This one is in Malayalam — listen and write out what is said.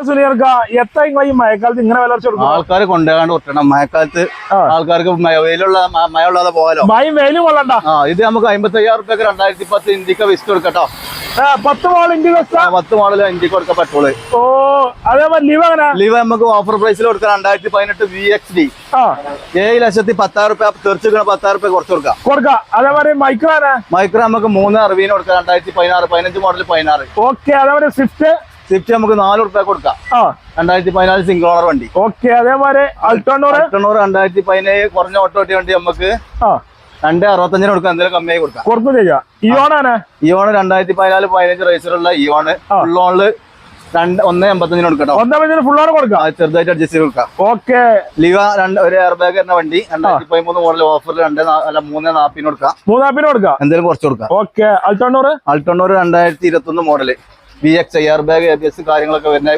സുനിയർക്ക് എത്ര ഈ മഴക്കാലത്ത് ഇങ്ങനെ വില കൊടുക്കും? ആൾക്കാർ കൊണ്ടുപോകാണ്ട് വിട്ടണം. മഴക്കാലത്ത് ആൾക്കാർക്ക് വെയിലുള്ള മഴ ഉള്ളതെ പോലോ മഴയും വെയിലും കൊള്ളണ്ട. ഇത് നമുക്ക് 55,000 റുപ്യക്ക് 2010 ഇന്ത്യക്ക് വിസ്റ്റ് കൊടുക്കട്ടോ. 10 മോഡൽ ഇന്ത്യ 10 മോഡൽ ഇന്ത്യക്ക് കൊടുക്കാൻ പറ്റുള്ളൂ. ഓ അതേപോലെ ലീവ് എങ്ങനെ? ലീവ് നമുക്ക് ഓഫർ പ്രൈസിൽ കൊടുക്കാം. 2018 VXD 7,10,000 റുപ്യ തീർച്ചയായും 10,000 റുപ്യ കുറച്ച് കൊടുക്കാം. അതേപോലെ മൈക്രോ നമുക്ക് 360 കൊടുക്കാം. 2016 15 മോഡൽ 16. ഓക്കെ. അതേപോലെ സ്വിഫ്റ്റ് നമുക്ക് 4 റുപ്യ കൊടുക്കാം. 2014 സിംഗിൾ ഓണർ വണ്ടി. ഓക്കെ. അതേപോലെ അൾട്ടോണൂർ 2017 കുറഞ്ഞ ഓട്ടോ വണ്ടി നമുക്ക് 265 കൊടുക്കാം. എന്തെങ്കിലും കമ്മിയായി കൊടുക്കാം. ചെയ്യാം. ഇയോണ് 2014 15 റേസറുള്ള ഇയോണ് ഫുൾ ഓണില് 185 കൊടുക്കട്ടോ. 185 ഫുൾ ഓൺ കൊടുക്കാം. ചെറുതായിട്ട് അഡ്ജസ്റ്റ് ചെയ്ത് കൊടുക്കാം. ഓക്കെ. ലീവ ഒരു എയർ ബാഗ് വരുന്ന വണ്ടി 2013 മോഡൽ ഓഫറിൽ 340 കൊടുക്കാം. 340 കൊടുക്കാം. എന്തെങ്കിലും കുറച്ച് കൊടുക്കാം. ഓക്കെ. അൾട്ടോണൂർ 2021 model VX air bag ABS കാര്യങ്ങളൊക്കെ വരുന്ന